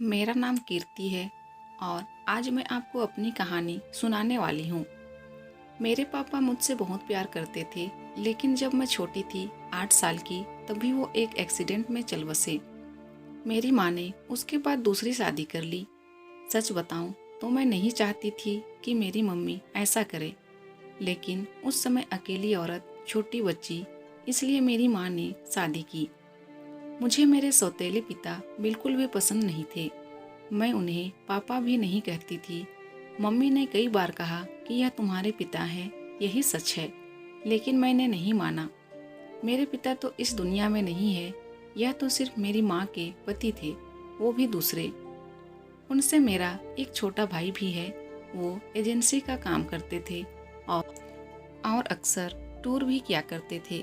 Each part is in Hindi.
मेरा नाम कीर्ति है और आज मैं आपको अपनी कहानी सुनाने वाली हूँ। मेरे पापा मुझसे बहुत प्यार करते थे, लेकिन जब मैं छोटी थी, 8 साल की, तभी वो एक एक्सीडेंट में चल बसे। मेरी माँ ने उसके बाद दूसरी शादी कर ली। सच बताऊँ तो मैं नहीं चाहती थी कि मेरी मम्मी ऐसा करे, लेकिन उस समय अकेली औरत, छोटी बच्ची, इसलिए मेरी माँ ने शादी की। मुझे मेरे सौतेले पिता बिल्कुल भी पसंद नहीं थे। मैं उन्हें पापा भी नहीं कहती थी। मम्मी ने कई बार कहा कि यह तुम्हारे पिता हैं, यही सच है, लेकिन मैंने नहीं माना। मेरे पिता तो इस दुनिया में नहीं है, यह तो सिर्फ मेरी माँ के पति थे, वो भी दूसरे। उनसे मेरा एक छोटा भाई भी है। वो एजेंसी का काम करते थे और अक्सर टूर भी किया करते थे।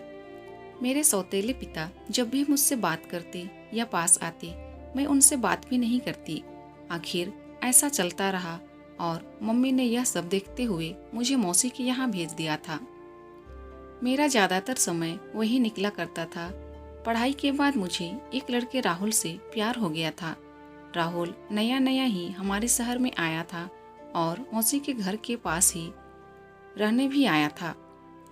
मेरे सौतेले पिता जब भी मुझसे बात करते या पास आते, मैं उनसे बात भी नहीं करती। आखिर ऐसा चलता रहा और मम्मी ने यह सब देखते हुए मुझे मौसी के यहाँ भेज दिया था। मेरा ज़्यादातर समय वही निकला करता था। पढ़ाई के बाद मुझे एक लड़के राहुल से प्यार हो गया था। राहुल नया नया ही हमारे शहर में आया था और मौसी के घर के पास ही रहने भी आया था।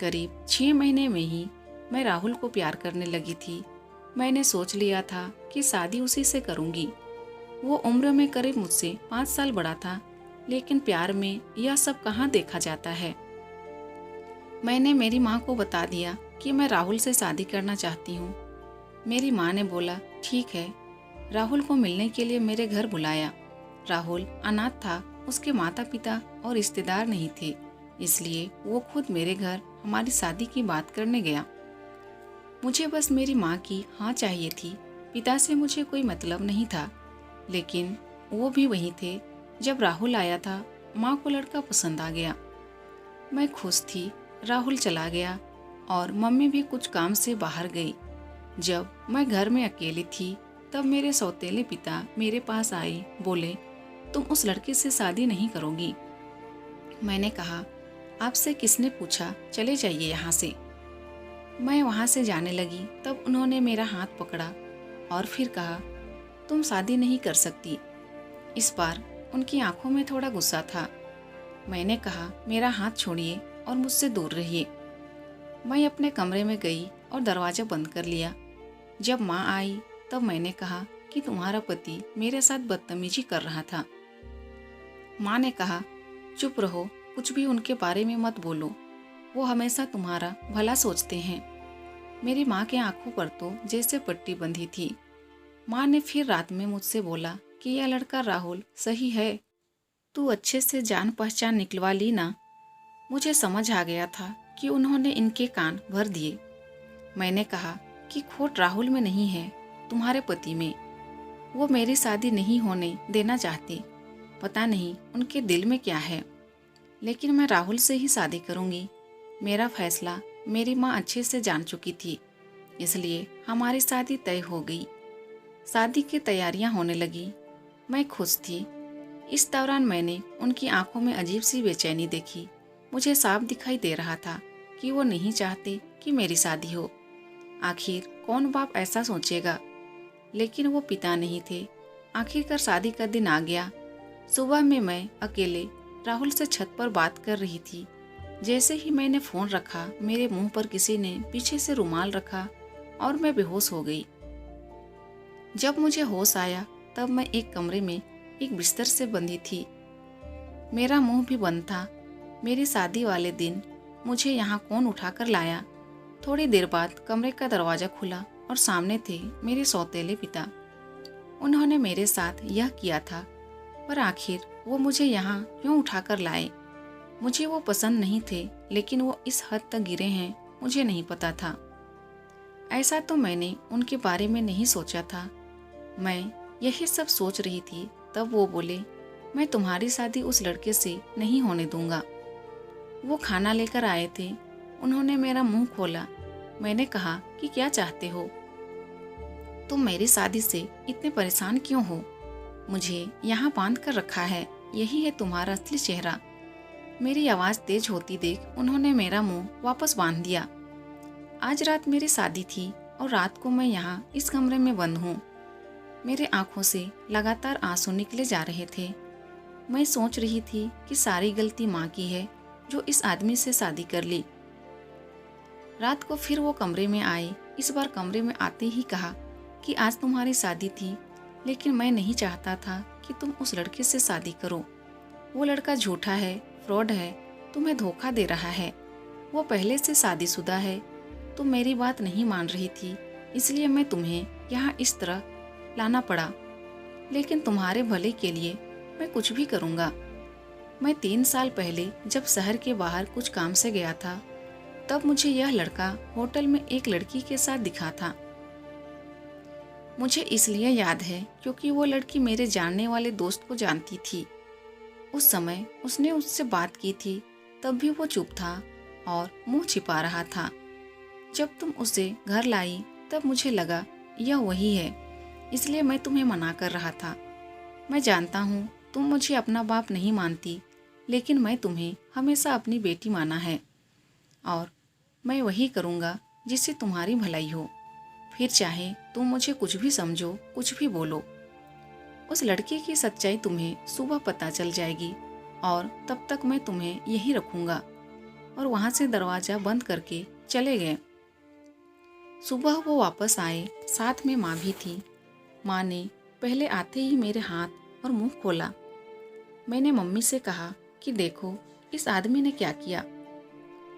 करीब 6 महीने में ही मैं राहुल को प्यार करने लगी थी। मैंने सोच लिया था कि शादी उसी से करूंगी। वो उम्र में करीब मुझसे 5 साल बड़ा था, लेकिन प्यार में यह सब कहाँ देखा जाता है। मैंने मेरी माँ को बता दिया कि मैं राहुल से शादी करना चाहती हूँ। मेरी माँ ने बोला ठीक है। राहुल को मिलने के लिए मेरे घर बुलाया। राहुल अनाथ था, उसके माता पिता और रिश्तेदार नहीं थे, इसलिए वो खुद मेरे घर हमारी शादी की बात करने गया। मुझे बस मेरी माँ की हाँ चाहिए थी। पिता से मुझे कोई मतलब नहीं था, लेकिन वो भी वहीं थे। जब राहुल आया था, माँ को लड़का पसंद आ गया। मैं खुश थी। राहुल चला गया और मम्मी भी कुछ काम से बाहर गई। जब मैं घर में अकेली थी, तब मेरे सौतेले पिता मेरे पास आए, बोले तुम उस लड़के से शादी नहीं करोगी। मैंने कहा आपसे किसने पूछा, चले जाइए यहाँ से। मैं वहाँ से जाने लगी, तब उन्होंने मेरा हाथ पकड़ा और फिर कहा तुम शादी नहीं कर सकती। इस बार उनकी आंखों में थोड़ा गुस्सा था। मैंने कहा मेरा हाथ छोड़िए और मुझसे दूर रहिए। मैं अपने कमरे में गई और दरवाज़ा बंद कर लिया। जब माँ आई, तब मैंने कहा कि तुम्हारा पति मेरे साथ बदतमीजी कर रहा था। माँ ने कहा चुप रहो, कुछ भी उनके बारे में मत बोलो, वो हमेशा तुम्हारा भला सोचते हैं। मेरी माँ के आंखों पर तो जैसे पट्टी बंधी थी। माँ ने फिर रात में मुझसे बोला कि यह लड़का राहुल सही है, तू अच्छे से जान पहचान निकलवा ली ना। मुझे समझ आ गया था कि उन्होंने इनके कान भर दिए। मैंने कहा कि खोट राहुल में नहीं है, तुम्हारे पति में। वो मेरी शादी नहीं होने देना चाहते। पता नहीं उनके दिल में क्या है, लेकिन मैं राहुल से ही शादी करूंगी। मेरा फैसला मेरी माँ अच्छे से जान चुकी थी, इसलिए हमारी शादी तय हो गई। शादी की तैयारियां होने लगी। मैं खुश थी। इस दौरान मैंने उनकी आंखों में अजीब सी बेचैनी देखी। मुझे साफ दिखाई दे रहा था कि वो नहीं चाहते कि मेरी शादी हो। आखिर कौन बाप ऐसा सोचेगा, लेकिन वो पिता नहीं थे। आखिरकार शादी का दिन आ गया। सुबह में मैं अकेले राहुल से छत पर बात कर रही थी। जैसे ही मैंने फ़ोन रखा, मेरे मुंह पर किसी ने पीछे से रुमाल रखा और मैं बेहोश हो गई। जब मुझे होश आया, तब मैं एक कमरे में एक बिस्तर से बंधी थी। मेरा मुंह भी बंद था। मेरी शादी वाले दिन मुझे यहाँ कौन उठाकर लाया। थोड़ी देर बाद कमरे का दरवाज़ा खुला और सामने थे मेरे सौतेले पिता। उन्होंने मेरे साथ यह किया था, पर आखिर वो मुझे यहाँ क्यों उठाकर लाए। मुझे वो पसंद नहीं थे, लेकिन वो इस हद तक गिरे हैं, मुझे नहीं पता था। ऐसा तो मैंने उनके बारे में नहीं सोचा था। मैं यही सब सोच रही थी, तब वो बोले मैं तुम्हारी शादी उस लड़के से नहीं होने दूंगा। वो खाना लेकर आए थे। उन्होंने मेरा मुंह खोला। मैंने कहा कि क्या चाहते हो, तुम मेरी शादी से इतने परेशान क्यों हो। मुझे यहाँ बांध कर रखा है, यही है तुम्हारा असली चेहरा। मेरी आवाज़ तेज होती देख उन्होंने मेरा मुंह वापस बांध दिया। आज रात मेरी शादी थी और रात को मैं यहाँ इस कमरे में बंद हूँ। मेरे आंखों से लगातार आंसू निकले जा रहे थे। मैं सोच रही थी कि सारी गलती माँ की है जो इस आदमी से शादी कर ली। रात को फिर वो कमरे में आए। इस बार कमरे में आते ही कहा कि आज तुम्हारी शादी थी, लेकिन मैं नहीं चाहता था कि तुम उस लड़के से शादी करो। वो लड़का झूठा है, फ्रॉड है, तुम्हें धोखा दे रहा है। वो पहले से शादीशुदा है। तुम मेरी बात नहीं मान रही थी, इसलिए मैं तुम्हें यहाँ इस तरह लाना पड़ा, लेकिन तुम्हारे भले के लिए मैं कुछ भी करूँगा। मैं 3 साल पहले जब शहर के बाहर कुछ काम से गया था, तब मुझे यह लड़का होटल में एक लड़की के साथ दिखा था। मुझे इसलिए याद है क्योंकि वो लड़की मेरे जानने वाले दोस्त को जानती थी। उस समय उसने उससे बात की थी, तब भी वो चुप था और मुंह छिपा रहा था। जब तुम उसे घर लाई तब मुझे लगा यह वही है, इसलिए मैं तुम्हें मना कर रहा था। मैं जानता हूँ तुम मुझे अपना बाप नहीं मानती, लेकिन मैं तुम्हें हमेशा अपनी बेटी माना है और मैं वही करूँगा जिससे तुम्हारी भलाई हो। फिर चाहे तुम मुझे कुछ भी समझो, कुछ भी बोलो। उस लड़के की सच्चाई तुम्हें सुबह पता चल जाएगी और तब तक मैं तुम्हें यहीं रखूँगा। और वहाँ से दरवाज़ा बंद करके चले गए। सुबह वो वापस आए, साथ में माँ भी थी। माँ ने पहले आते ही मेरे हाथ और मुंह खोला। मैंने मम्मी से कहा कि देखो इस आदमी ने क्या किया।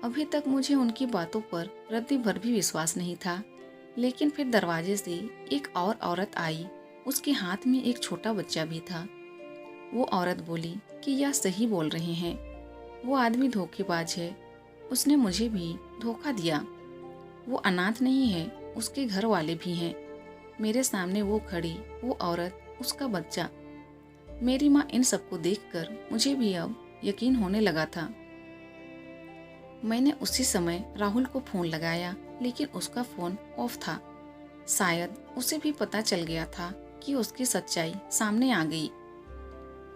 अभी तक मुझे उनकी बातों पर रत्ती भर भी विश्वास नहीं था, लेकिन फिर दरवाजे से एक और औरत आई। उसके हाथ में एक छोटा बच्चा भी था। वो औरत बोली कि यह सही बोल रहे हैं, वो आदमी धोखेबाज है, उसने मुझे भी धोखा दिया। वो अनाथ नहीं है, उसके घर वाले भी हैं। मेरे सामने वो खड़ी, वो औरत, उसका बच्चा। मेरी माँ इन सबको देखकर मुझे भी अब यकीन होने लगा था। मैंने उसी समय राहुल को फ़ोन लगाया, लेकिन उसका फ़ोन ऑफ था। शायद उसे भी पता चल गया था कि उसकी सच्चाई सामने आ गई।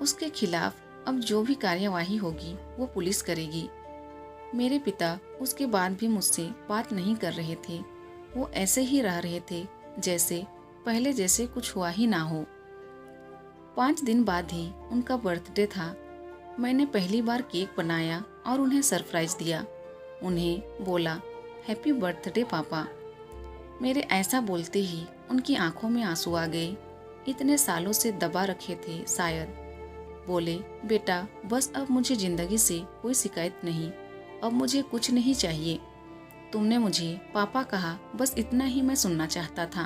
उसके खिलाफ अब जो भी कार्यवाही होगी वो पुलिस करेगी। मेरे पिता उसके बाद भी मुझसे बात नहीं कर रहे थे। वो ऐसे ही रह रहे थे जैसे पहले जैसे कुछ हुआ ही ना हो। 5 दिन बाद ही उनका बर्थडे था। मैंने पहली बार केक बनाया और उन्हें सरप्राइज दिया। उन्हें बोला हैप्पी बर्थडे पापा। मेरे ऐसा बोलते ही उनकी आंखों में आंसू आ गए। इतने सालों से दबा रखे थे शायद। बोले बेटा बस अब मुझे ज़िंदगी से कोई शिकायत नहीं, अब मुझे कुछ नहीं चाहिए। तुमने मुझे पापा कहा, बस इतना ही मैं सुनना चाहता था।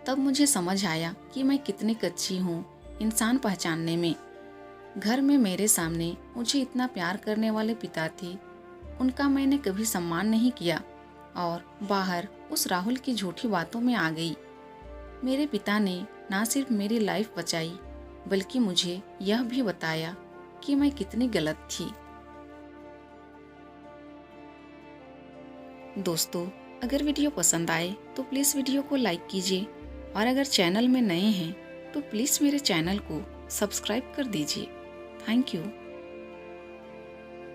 तब मुझे समझ आया कि मैं कितनी कच्ची हूँ इंसान पहचानने में। घर में मेरे सामने मुझे इतना प्यार करने वाले पिता थे, उनका मैंने कभी सम्मान नहीं किया और बाहर उस राहुल की झूठी बातों में आ गई। मेरे पिता ने ना सिर्फ मेरी लाइफ बचाई, बल्कि मुझे यह भी बताया कि मैं कितनी गलत थी। दोस्तों, अगर वीडियो पसंद आए तो प्लीज़ वीडियो को लाइक कीजिए और अगर चैनल में नए हैं तो प्लीज़ मेरे चैनल को सब्सक्राइब कर दीजिए। Thank you.